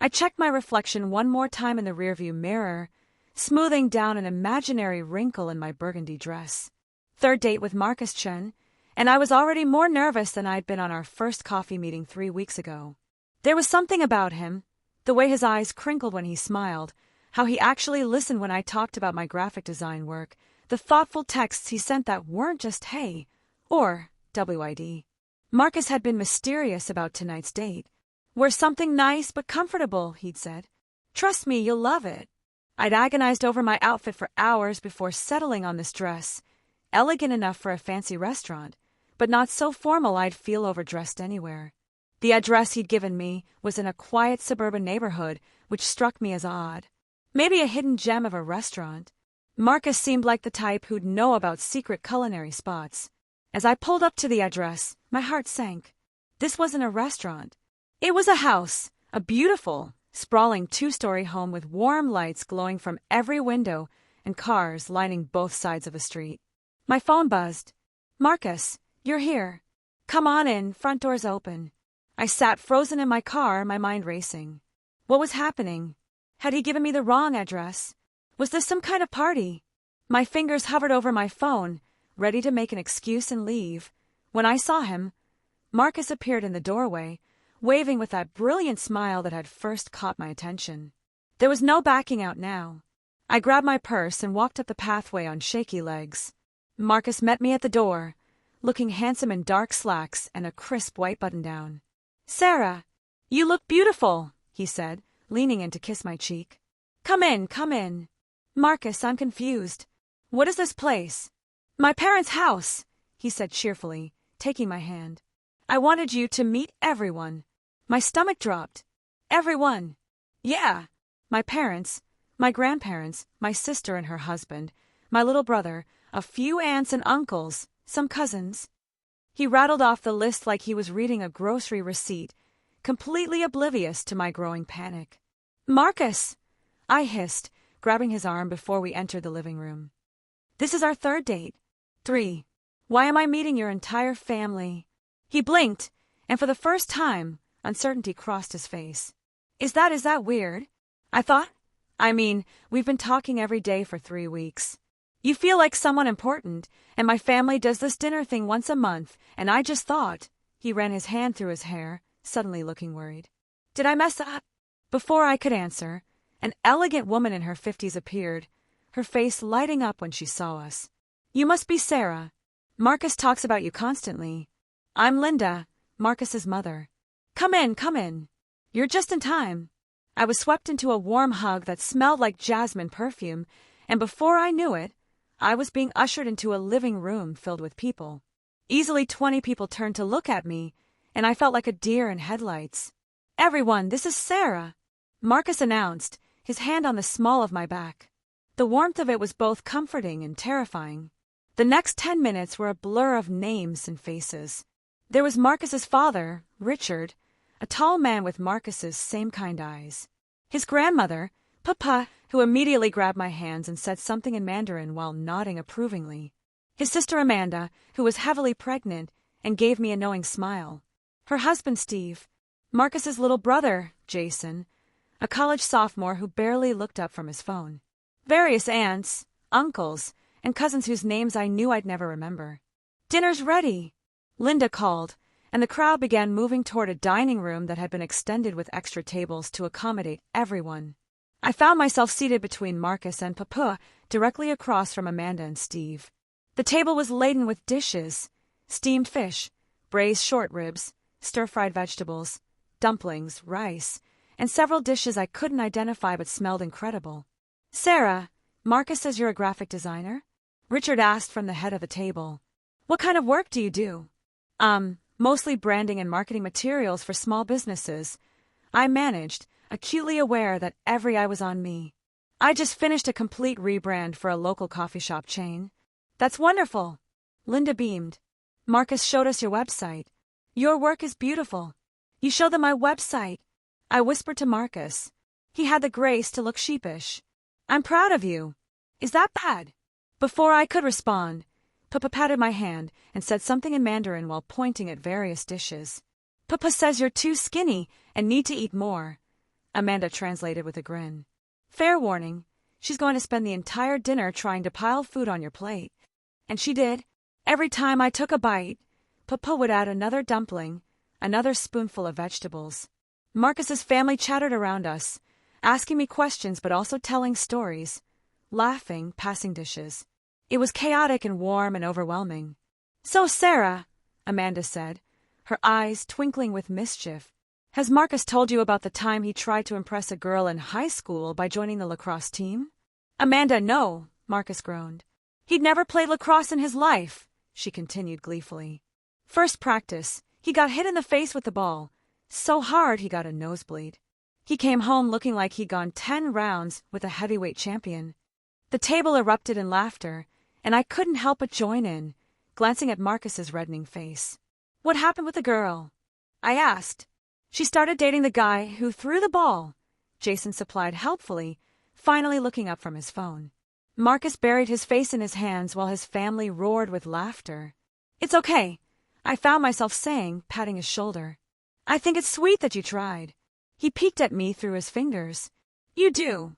I checked my reflection one more time in the rearview mirror, smoothing down an imaginary wrinkle in my burgundy dress. Third date with Marcus Chen, and I was already more nervous than I'd been on our first coffee meeting 3 weeks ago. There was something about him, the way his eyes crinkled when he smiled, how he actually listened when I talked about my graphic design work, the thoughtful texts he sent that weren't just hey or WID. Marcus had been mysterious about tonight's date. Wear something nice but comfortable, he'd said. Trust me, you'll love it. I'd agonized over my outfit for hours before settling on this dress, elegant enough for a fancy restaurant, but not so formal I'd feel overdressed anywhere. The address he'd given me was in a quiet suburban neighborhood, which struck me as odd. Maybe a hidden gem of a restaurant. Marcus seemed like the type who'd know about secret culinary spots. As I pulled up to the address, my heart sank. This wasn't a restaurant. It was a house, a beautiful, sprawling 2-story home with warm lights glowing from every window and cars lining both sides of a street. My phone buzzed. Marcus, you're here. Come on in, front door's open. I sat frozen in my car, my mind racing. What was happening? Had he given me the wrong address? Was this some kind of party? My fingers hovered over my phone, ready to make an excuse and leave. When I saw him, Marcus appeared in the doorway, waving with that brilliant smile that had first caught my attention. There was no backing out now. I grabbed my purse and walked up the pathway on shaky legs. Marcus met me at the door, looking handsome in dark slacks and a crisp white button-down. Sarah, you look beautiful, he said, leaning in to kiss my cheek. Come in, come in. Marcus, I'm confused. What is this place? My parents' house, he said cheerfully, taking my hand. I wanted you to meet everyone. My stomach dropped. Everyone. Yeah. My parents, my grandparents, my sister and her husband, my little brother, a few aunts and uncles, some cousins. He rattled off the list like he was reading a grocery receipt, completely oblivious to my growing panic. Marcus, I hissed, grabbing his arm before we entered the living room. This is our third date. 3. Why am I meeting your entire family? He blinked, and for the first time, uncertainty crossed his face. Is that weird? I mean, we've been talking every day for 3 weeks. You feel like someone important, and my family does this dinner thing once a month, and I just thought. He ran his hand through his hair, suddenly looking worried. Did I mess up? Before I could answer, an elegant woman in her 50s appeared, her face lighting up when she saw us. You must be Sarah. Marcus talks about you constantly. I'm Linda, Marcus's mother. Come in. You're just in time. I was swept into a warm hug that smelled like jasmine perfume, and before I knew it, I was being ushered into a living room filled with people. Easily 20 people turned to look at me, and I felt like a deer in headlights. Everyone, this is Sarah, Marcus announced, his hand on the small of my back. The warmth of it was both comforting and terrifying. The next 10 minutes were a blur of names and faces. There was Marcus's father, Richard, a tall man with Marcus's same kind eyes. His grandmother, Papa, who immediately grabbed my hands and said something in Mandarin while nodding approvingly. His sister Amanda, who was heavily pregnant and gave me a knowing smile. Her husband Steve, Marcus's little brother, Jason, a college sophomore who barely looked up from his phone. Various aunts, uncles, and cousins whose names I knew I'd never remember. Dinner's ready, Linda called, and the crowd began moving toward a dining room that had been extended with extra tables to accommodate everyone. I found myself seated between Marcus and Papa, directly across from Amanda and Steve. The table was laden with dishes, steamed fish, braised short ribs, stir-fried vegetables, dumplings, rice, and several dishes I couldn't identify but smelled incredible. Sarah, Marcus says you're a graphic designer? Richard asked from the head of the table. What kind of work do you do? Mostly branding and marketing materials for small businesses. I managed, acutely aware that every eye was on me. I just finished a complete rebrand for a local coffee shop chain. That's wonderful. Linda beamed. Marcus showed us your website. Your work is beautiful. You showed them my website. I whispered to Marcus. He had the grace to look sheepish. I'm proud of you. Is that bad? Before I could respond, Papa patted my hand and said something in Mandarin while pointing at various dishes. Papa says you're too skinny and need to eat more. Amanda translated with a grin. Fair warning, she's going to spend the entire dinner trying to pile food on your plate. And she did. Every time I took a bite, Papa would add another dumpling, another spoonful of vegetables. Marcus's family chattered around us, asking me questions but also telling stories, laughing, passing dishes. It was chaotic and warm and overwhelming. So, Sarah, Amanda said, her eyes twinkling with mischief, has Marcus told you about the time he tried to impress a girl in high school by joining the lacrosse team? Amanda, no, Marcus groaned. He'd never played lacrosse in his life, she continued gleefully. First practice, he got hit in the face with the ball, so hard he got a nosebleed. He came home looking like he'd gone 10 rounds with a heavyweight champion. The table erupted in laughter, and I couldn't help but join in, glancing at Marcus's reddening face. What happened with the girl? I asked. She started dating the guy who threw the ball, Jason supplied helpfully, finally looking up from his phone. Marcus buried his face in his hands while his family roared with laughter. It's okay, I found myself saying, patting his shoulder. I think it's sweet that you tried. He peeked at me through his fingers. You do?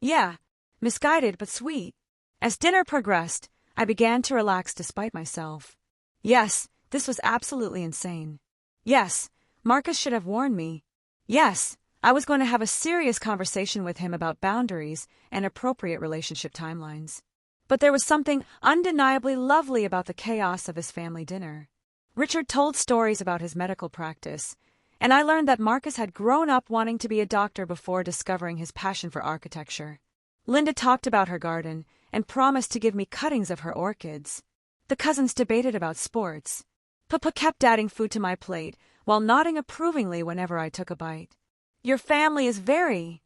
Yeah, misguided but sweet. As dinner progressed, I began to relax despite myself. Yes, this was absolutely insane. Yes, Marcus should have warned me. Yes, I was going to have a serious conversation with him about boundaries and appropriate relationship timelines. But there was something undeniably lovely about the chaos of his family dinner. Richard told stories about his medical practice, and I learned that Marcus had grown up wanting to be a doctor before discovering his passion for architecture. Linda talked about her garden and promised to give me cuttings of her orchids. The cousins debated about sports. Papa kept adding food to my plate while nodding approvingly whenever I took a bite. Your family is very...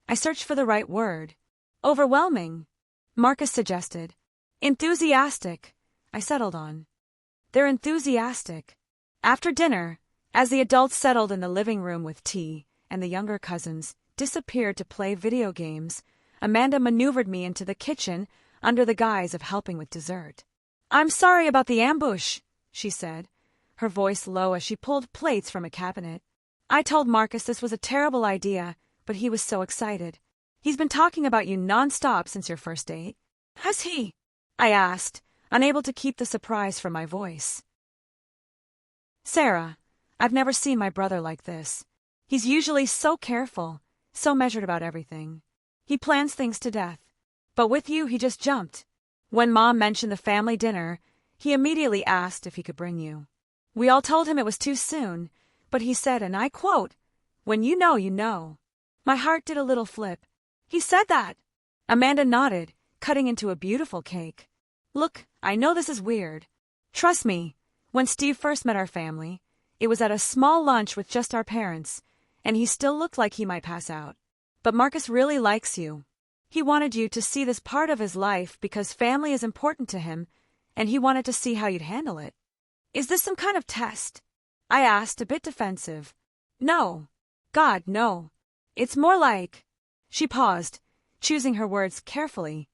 I searched for the right word. Overwhelming, Marcus suggested. Enthusiastic, I settled on. They're enthusiastic. After dinner, as the adults settled in the living room with tea and the younger cousins disappeared to play video games, Amanda maneuvered me into the kitchen under the guise of helping with dessert. I'm sorry about the ambush, she said, her voice low as she pulled plates from a cabinet. I told Marcus this was a terrible idea, but he was so excited. He's been talking about you nonstop since your first date. Has he? I asked, unable to keep the surprise from my voice. Sarah, I've never seen my brother like this. He's usually so careful, so measured about everything. He plans things to death. But with you, he just jumped. When Mom mentioned the family dinner, he immediately asked if he could bring you. We all told him it was too soon, but he said, and I quote, "When you know, you know." My heart did a little flip. He said that. Amanda nodded, cutting into a beautiful cake. Look, I know this is weird. Trust me, when Steve first met our family, it was at a small lunch with just our parents, and he still looked like he might pass out. But Marcus really likes you. He wanted you to see this part of his life because family is important to him, and he wanted to see how you'd handle it. Is this some kind of test? I asked, a bit defensive. No. God, no. It's more like... She paused, choosing her words carefully.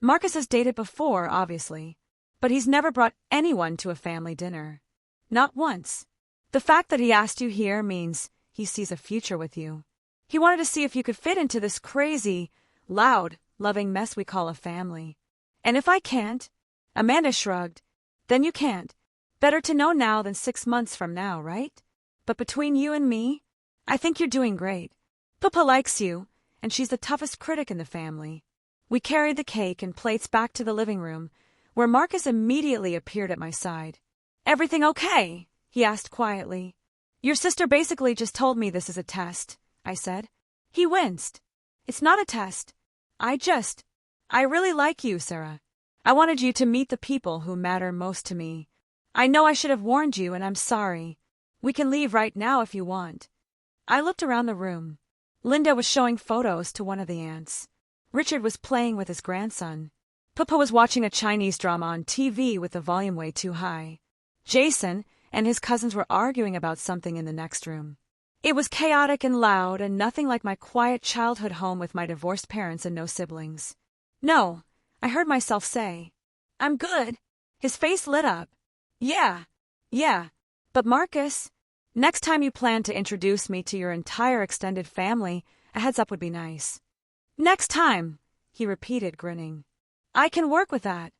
Marcus has dated before, obviously, but he's never brought anyone to a family dinner. Not once. The fact that he asked you here means he sees a future with you. He wanted to see if you could fit into this crazy, loud, loving mess we call a family. And if I can't, Amanda shrugged, then you can't. Better to know now than 6 months from now, right? But between you and me, I think you're doing great. Papa likes you, and she's the toughest critic in the family. We carried the cake and plates back to the living room, where Marcus immediately appeared at my side. Everything okay? He asked quietly. Your sister basically just told me this is a test, I said. He winced. It's not a test. I really like you, Sarah. I wanted you to meet the people who matter most to me. I know I should have warned you, and I'm sorry. We can leave right now if you want. I looked around the room. Linda was showing photos to one of the aunts. Richard was playing with his grandson. Papa was watching a Chinese drama on TV with the volume way too high. Jason and his cousins were arguing about something in the next room. It was chaotic and loud and nothing like my quiet childhood home with my divorced parents and no siblings. No, I heard myself say. I'm good. His face lit up. Yeah. But Marcus, Next time you plan to introduce me to your entire extended family, a heads up would be nice. Next time, he repeated, grinning. I can work with that.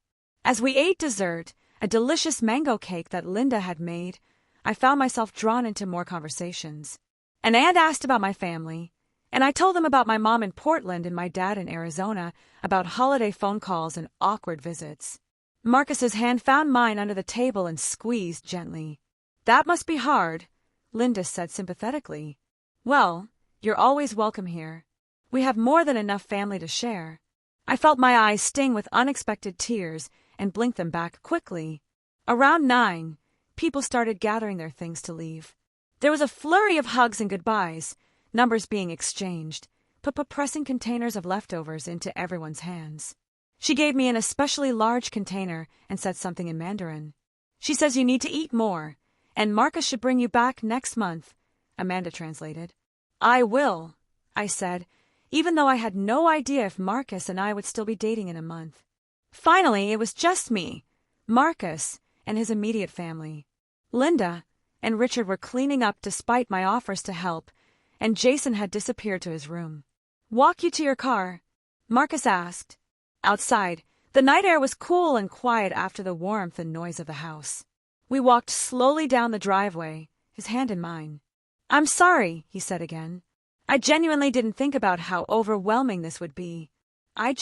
As we ate dessert, a delicious mango cake that Linda had made, I found myself drawn into more conversations. An aunt asked about my family, and I told them about my mom in Portland and my dad in Arizona, about holiday phone calls and awkward visits. Marcus's hand found mine under the table and squeezed gently. That must be hard, Linda said sympathetically. Well, you're always welcome here. We have more than enough family to share. I felt my eyes sting with unexpected tears and blinked them back quickly. Around 9, people started gathering their things to leave. There was a flurry of hugs and goodbyes, numbers being exchanged, Papa pressing containers of leftovers into everyone's hands. She gave me an especially large container and said something in Mandarin. She says you need to eat more, and Marcus should bring you back next month, Amanda translated. I will, I said, even though I had no idea if Marcus and I would still be dating in a month. Finally, it was just me, Marcus, and his immediate family. Linda and Richard were cleaning up despite my offers to help, and Jason had disappeared to his room. Walk you to your car? Marcus asked. Outside, the night air was cool and quiet after the warmth and noise of the house. We walked slowly down the driveway, his hand in mine. I'm sorry, he said again. I genuinely didn't think about how overwhelming this would be. I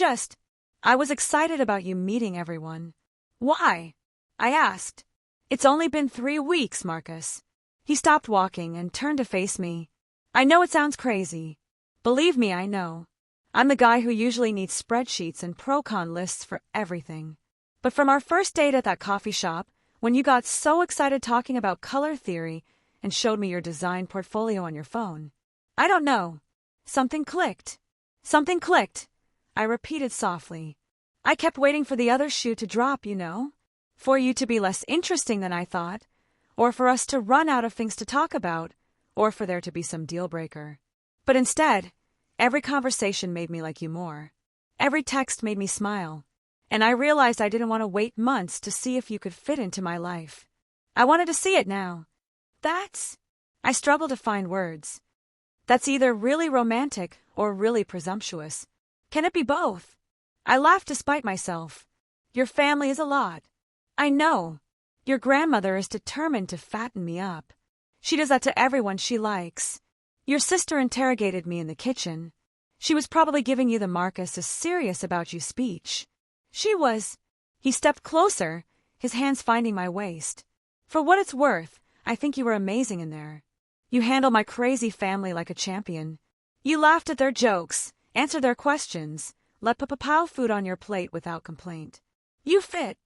was excited about you meeting everyone. Why? I asked. It's only been 3 weeks, Marcus. He stopped walking and turned to face me. I know it sounds crazy. Believe me, I know. I'm the guy who usually needs spreadsheets and pro-con lists for everything. But from our first date at that coffee shop, when you got so excited talking about color theory and showed me your design portfolio on your phone, I don't know. Something clicked. Something clicked, I repeated softly. I kept waiting for the other shoe to drop, you know. For you to be less interesting than I thought, or for us to run out of things to talk about, or for there to be some deal breaker. But instead, every conversation made me like you more. Every text made me smile. And I realized I didn't want to wait months to see if you could fit into my life. I wanted to see it now. I struggled to find words. That's either really romantic or really presumptuous. Can it be both? I laughed despite myself. Your family is a lot. I know. Your grandmother is determined to fatten me up. She does that to everyone she likes. Your sister interrogated me in the kitchen. She was probably giving you the Marcus is serious about you speech. She was. He stepped closer, his hands finding my waist. For what it's worth, I think you were amazing in there. You handle my crazy family like a champion. You laughed at their jokes, answered their questions, let Papa pile food on your plate without complaint. You fit.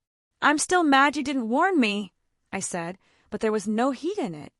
I'm still mad you didn't warn me, I said, but there was no heat in it.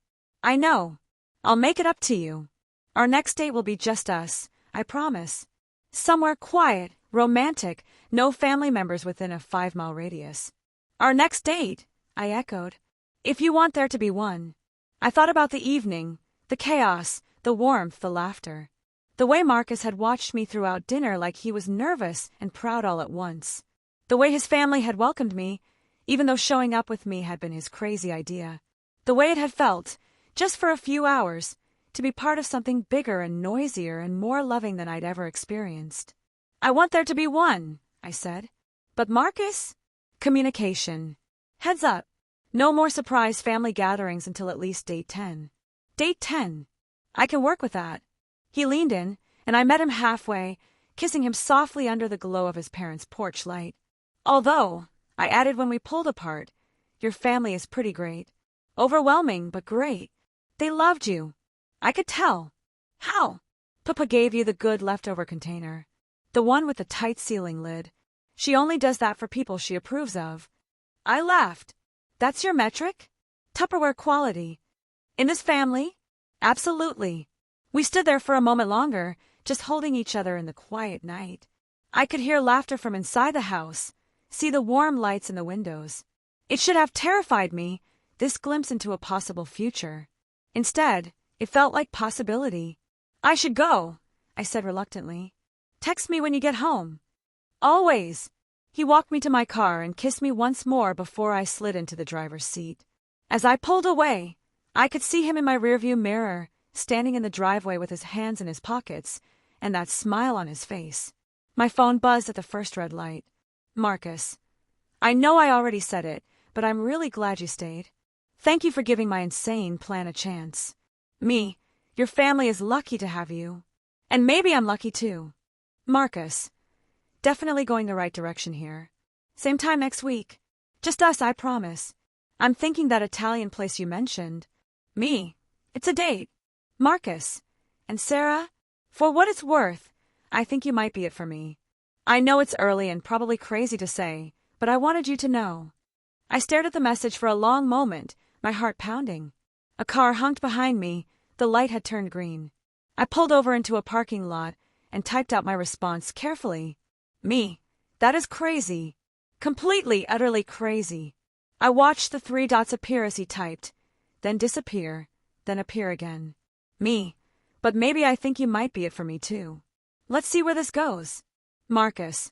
I know. I'll make it up to you. Our next date will be just us, I promise. Somewhere quiet, romantic, no family members within a 5-mile radius. Our next date, I echoed. If you want there to be one. I thought about the evening, the chaos, the warmth, the laughter. The way Marcus had watched me throughout dinner like he was nervous and proud all at once. The way his family had welcomed me, even though showing up with me had been his crazy idea. The way it had felt, just for a few hours, to be part of something bigger and noisier and more loving than I'd ever experienced. I want there to be one, I said. But Marcus? Communication. Heads up. No more surprise family gatherings until at least date 10. Date 10. I can work with that. He leaned in, and I met him halfway, kissing him softly under the glow of his parents' porch light. Although, I added when we pulled apart, your family is pretty great. Overwhelming, but great. They loved you. I could tell. How? Papa gave you the good leftover container. The one with the tight sealing lid. She only does that for people she approves of. I laughed. That's your metric? Tupperware quality. In this family? Absolutely. We stood there for a moment longer, just holding each other in the quiet night. I could hear laughter from inside the house, see the warm lights in the windows. It should have terrified me, this glimpse into a possible future. Instead, it felt like possibility. I should go, I said reluctantly. Text me when you get home. Always. He walked me to my car and kissed me once more before I slid into the driver's seat. As I pulled away, I could see him in my rearview mirror, standing in the driveway with his hands in his pockets, and that smile on his face. My phone buzzed at the first red light. Marcus. I know I already said it, but I'm really glad you stayed. Thank you for giving my insane plan a chance. Me, your family is lucky to have you. And maybe I'm lucky too. Marcus. Definitely going the right direction here. Same time next week. Just us, I promise. I'm thinking that Italian place you mentioned. Me. It's a date. Marcus. And Sarah? For what it's worth, I think you might be it for me. I know it's early and probably crazy to say, but I wanted you to know. I stared at the message for a long moment, my heart pounding. A car honked behind me, the light had turned green. I pulled over into a parking lot and typed out my response carefully. Me. That is crazy. Completely, utterly crazy. I watched the 3 dots appear as he typed, then disappear, then appear again. Me. But maybe I think you might be it for me too. Let's see where this goes. Marcus.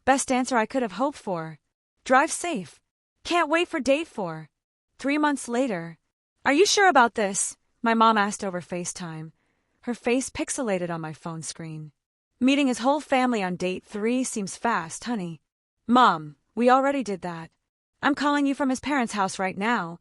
Best answer I could have hoped for. Drive safe. Can't wait for date 4. 3 months later. Are you sure about this? My mom asked over FaceTime, her face pixelated on my phone screen. Meeting his whole family on date 3 seems fast, honey. Mom, we already did that. I'm calling you from his parents' house right now.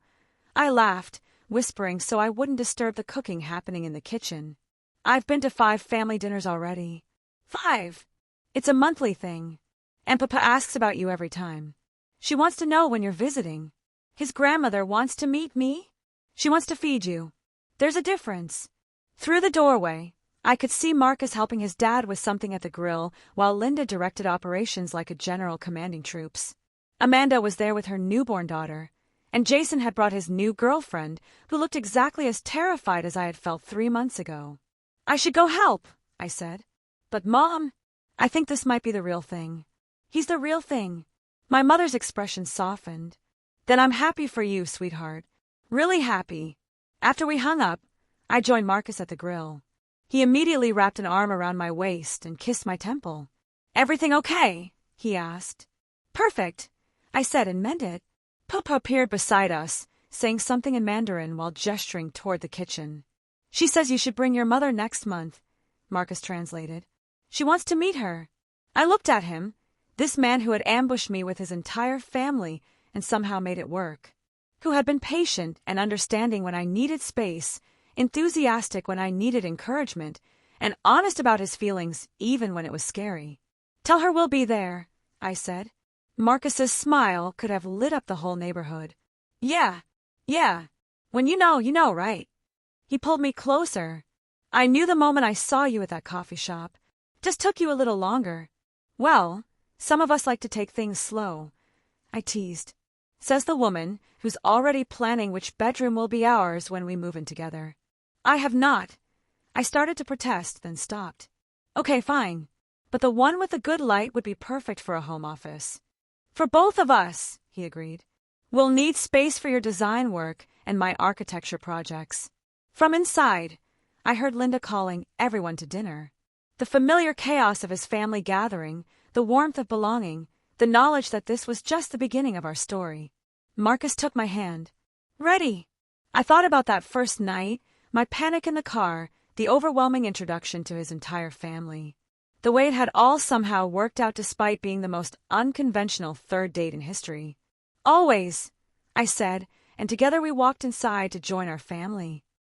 I laughed, whispering so I wouldn't disturb the cooking happening in the kitchen. I've been to 5 family dinners already. 5. It's a monthly thing. And Papa asks about you every time. She wants to know when you're visiting. His grandmother wants to meet me. She wants to feed you. There's a difference. Through the doorway, I could see Marcus helping his dad with something at the grill while Linda directed operations like a general commanding troops. Amanda was there with her newborn daughter, and Jason had brought his new girlfriend, who looked exactly as terrified as I had felt 3 months ago. I should go help, I said. But Mom, I think this might be the real thing. He's the real thing. My mother's expression softened. Then I'm happy for you, sweetheart. Really happy. After we hung up, I joined Marcus at the grill. He immediately wrapped an arm around my waist and kissed my temple. Everything okay? He asked. Perfect, I said and meant it. Papa appeared beside us, saying something in Mandarin while gesturing toward the kitchen. She says you should bring your mother next month, Marcus translated. She wants to meet her. I looked at him, this man who had ambushed me with his entire family and somehow made it work, who had been patient and understanding when I needed space, enthusiastic when I needed encouragement, and honest about his feelings even when it was scary. Tell her we'll be there, I said. Marcus's smile could have lit up the whole neighborhood. Yeah. When you know, right? He pulled me closer. I knew the moment I saw you at that coffee shop. Just took you a little longer. Well, some of us like to take things slow, I teased. Says the woman who's already planning which bedroom will be ours when we move in together. I have not. I started to protest, then stopped. Okay, fine. But the one with the good light would be perfect for a home office. For both of us, he agreed. We'll need space for your design work and my architecture projects. From inside, I heard Linda calling everyone to dinner. The familiar chaos of his family gathering, the warmth of belonging, the knowledge that this was just the beginning of our story. Marcus took my hand. Ready. I thought about that first night, my panic in the car, the overwhelming introduction to his entire family. The way it had all somehow worked out despite being the most unconventional 3rd date in history. Always, I said, and together we walked inside to join our family.